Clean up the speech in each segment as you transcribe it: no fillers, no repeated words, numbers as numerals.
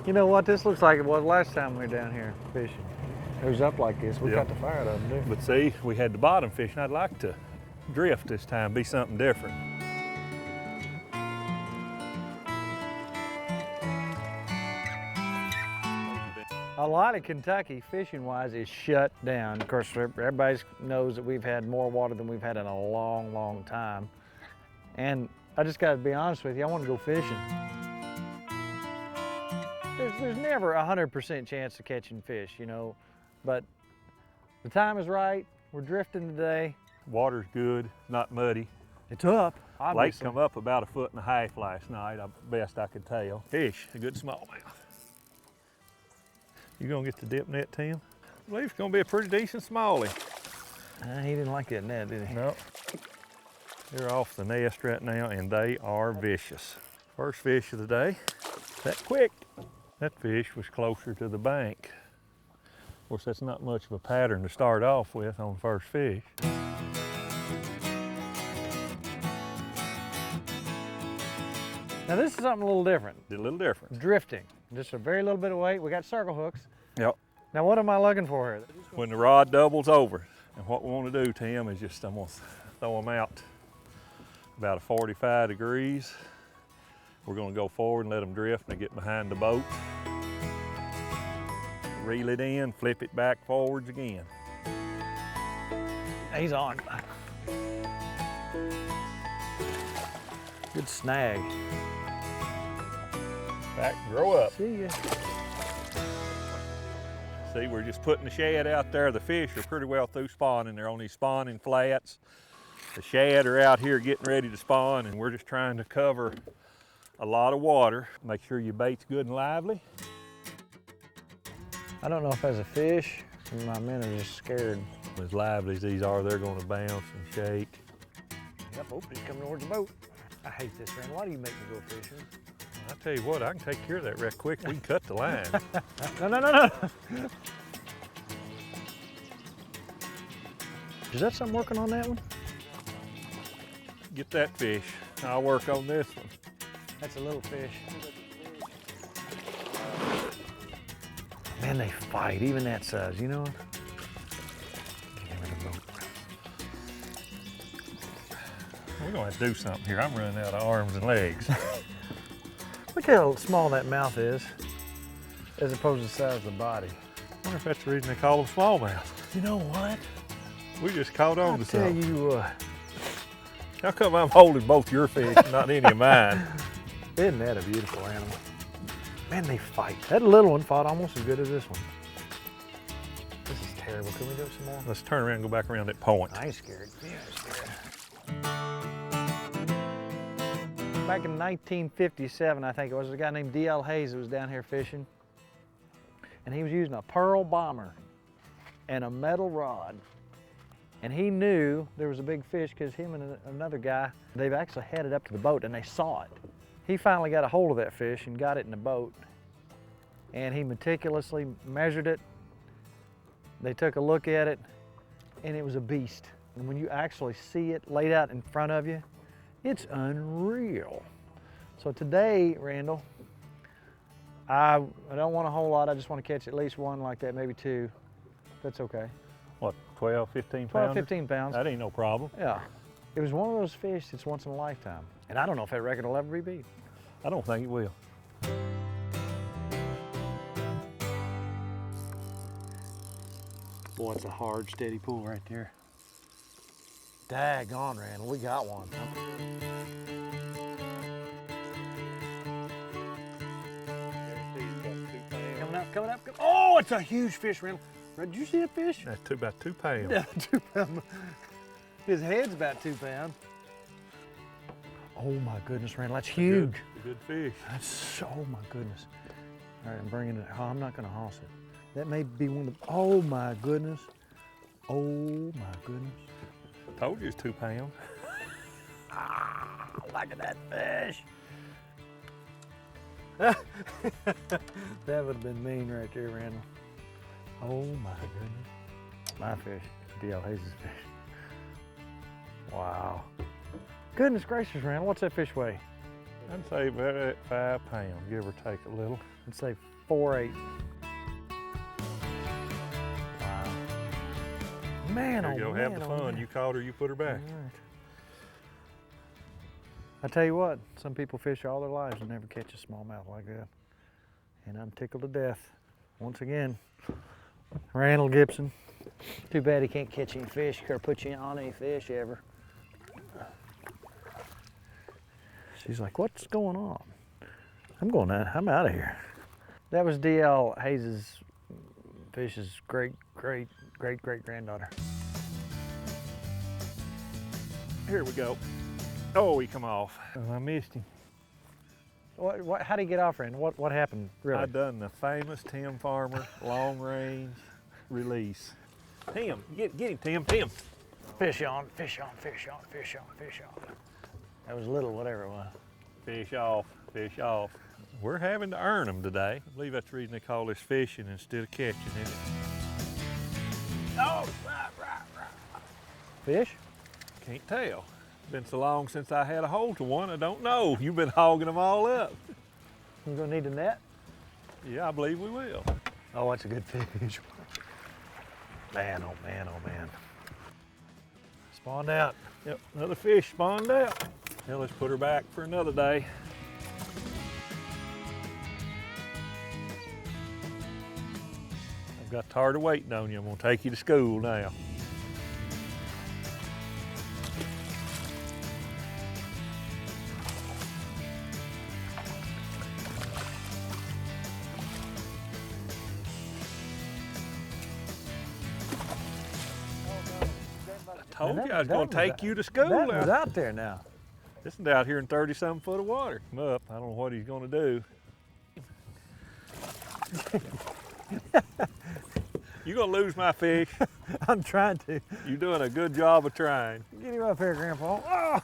You know what? This looks like it was last time we were down here fishing. It was up like this. We got the fire of them, too. But see, we had the bottom fishing. I'd like to drift this time, be something different. A lot of Kentucky, fishing-wise, is shut down. Of course, everybody knows that we've had more water than we've had in a long, long time. And I just got to be honest with you, I want to go fishing. There's never a 100% chance of catching fish, you know, but the time is right. We're drifting today. Water's good, not muddy. It's up, obviously. Lake come up about 1.5 feet last night, best I could tell. Fish, a good smallmouth. You gonna get the dip net, Tim? I believe it's gonna be a pretty decent smallie. He didn't like that net, did he? No. They're off the nest right now and they are vicious. First fish of the day, that quick. That fish was closer to the bank. Of course, that's not much of a pattern to start off with on first fish. Now this is something a little different. A little different. Drifting, just a very little bit of weight. We got circle hooks. Yep. Now what am I looking for here? When the rod doubles over, and what we want to do, Tim, is just I'm gonna throw them out about 45 degrees. We're gonna go forward and let them drift and they get behind the boat. Reel it in, flip it back forwards again. He's on. Good snag. Back, grow up. See ya. See, we're just putting the shad out there. The fish are pretty well through spawning. They're on these spawning flats. The shad are out here getting ready to spawn, and we're just trying to cover a lot of water. Make sure your bait's good and lively. I don't know if as a fish, my men are just scared. As lively as these are, they're going to bounce and shake. Yep, oh, he's coming towards the boat. I hate this, Randell. Why do you make me go fishing? I tell you what, I can take care of that right quick. We can cut the line. No. Is that something working on that one? Get that fish. I'll work on this one. That's a little fish. Man, they fight, even that size, you know? Get him in the boat. We're gonna have to do something here. I'm running out of arms and legs. Look how small that mouth is, as opposed to the size of the body. I wonder if that's the reason they call them smallmouth. You know what? We just caught on to something. I'll tell you what. How come I'm holding both your fish, not any of mine? Isn't that a beautiful animal? Man, they fight. That little one fought almost as good as this one. This is terrible. Can we go some more? Let's turn around and go back around that point. I ain't scared. Yeah, I'm scared. Back in 1957, I think it was, a guy named D.L. Hayes that was down here fishing. And he was using a pearl bomber and a metal rod. And he knew there was a big fish because him and another guy, they've actually headed up to the boat and they saw it. He finally got a hold of that fish and got it in the boat. And he meticulously measured it. They took a look at it and it was a beast. And when you actually see it laid out in front of you, it's unreal. So today, Randell, I don't want a whole lot. I just want to catch at least one like that, maybe two. That's okay. What, 12, 15 pounds? 12, 15 pounds. That ain't no problem. Yeah. It was one of those fish that's once in a lifetime. And I don't know if that record will ever be beat. I don't think it will. Boy, it's a hard, steady pull right there. Daggone, Randell, we got one. Coming up. Oh, it's a huge fish, Randell. Did you see that fish? That's about 2 pounds. Yeah, 2 pounds. His head's about 2 pounds. Oh my goodness, Randell, that's huge. Good fish. That's, oh my goodness. All right, I'm bringing it. Oh, I'm not gonna hoss it. That may be one of the, oh my goodness. Oh my goodness. Told you it's 2 pounds. Ah, look at that fish. That would have been mean right there, Randell. Oh my goodness. My fish, D.L. Hayes' fish. Wow. Goodness gracious, Randell, what's that fish weigh? I'd say about at 5 pounds, give or take a little. I'd say 4/8. Wow. Man, There oh you go, man, have the oh, fun. man. You caught her, you put her back. All right. I tell you what, some people fish all their lives and never catch a smallmouth like that. And I'm tickled to death. Once again, Randell Gibson. Too bad he can't catch any fish or put you on any fish ever. She's like, what's going on? I'm out of here. That was D.L. Hayes' fish's great granddaughter. Here we go. Oh, he come off. Oh, I missed him. How did he get off, Randell? What happened, really? I done the famous Tim Farmer long range release. Tim, get him, Tim. Fish on, fish on, fish on, fish on, fish on. That was little, whatever it was. Fish off, fish off. We're having to earn them today. I believe that's the reason they call this fishing instead of catching, isn't it? Oh, right. Fish? Can't tell. Been so long since I had a hold to one, I don't know. You've been hogging them all up. You gonna need a net? Yeah, I believe we will. Oh, that's a good fish. Man, oh man, oh man. Spawned out. Yep, another fish spawned out. Now let's put her back for another day. I've got tired of waiting on you. I'm gonna take you to school now. I told you I was going to take you to school. That was out there now. This is out here in 30-some foot of water. Come up. I don't know what he's going to do. You're going to lose my fish. I'm trying to. You're doing a good job of trying. Get him up here, Grandpa. Oh!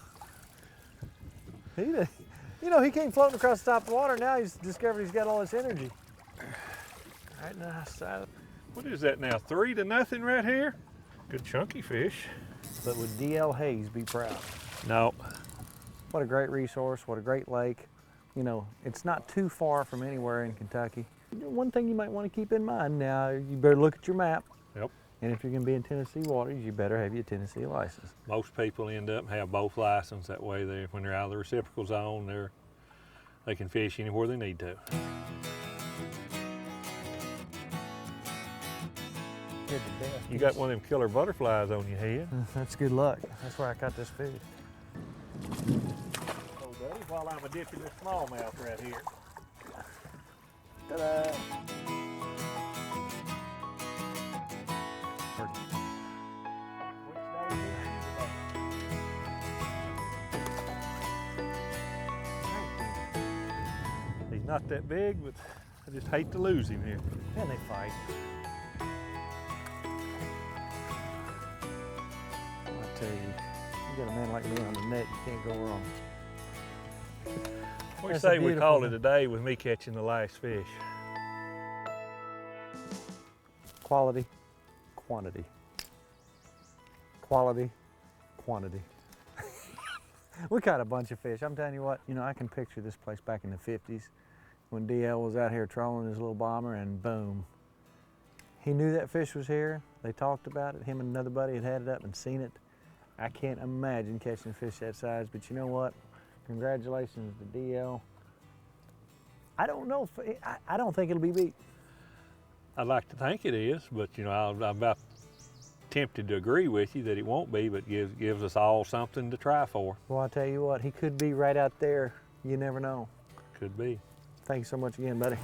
He came floating across the top of the water. Now he's discovered he's got all this energy. Right now, what is that now? 3-0 right here? Good chunky fish. But would D.L. Hayes be proud? No. What a great resource, what a great lake. You know, it's not too far from anywhere in Kentucky. One thing you might want to keep in mind now, you better look at your map. Yep. And if you're going to be in Tennessee waters, you better have your Tennessee license. Most people end up have both licenses. That way, when they're out of the reciprocal zone, they can fish anywhere they need to. You got one of them killer butterflies on your head. That's good luck. That's where I caught this fish. Oh, buddy, while I'm dipping this smallmouth right here. Ta-da! He's not that big, but I just hate to lose him here. And they fight. I tell you, you got a man like me on the net, you can't go wrong. What do you That's say a we call it beautiful a day with me catching the last fish? Quality, quantity. Quality, quantity. We caught a bunch of fish. I'm telling you what, I can picture this place back in the 50s when DL was out here trolling his little bomber, and boom. He knew that fish was here. They talked about it. Him and another buddy had it up and seen it. I can't imagine catching a fish that size, but you know what? Congratulations to DL. I don't know if, I don't think it'll be beat. I'd like to think it is, but I'm about tempted to agree with you that it won't be, but gives us all something to try for. Well, I tell you what, he could be right out there. You never know. Could be. Thanks so much again, buddy.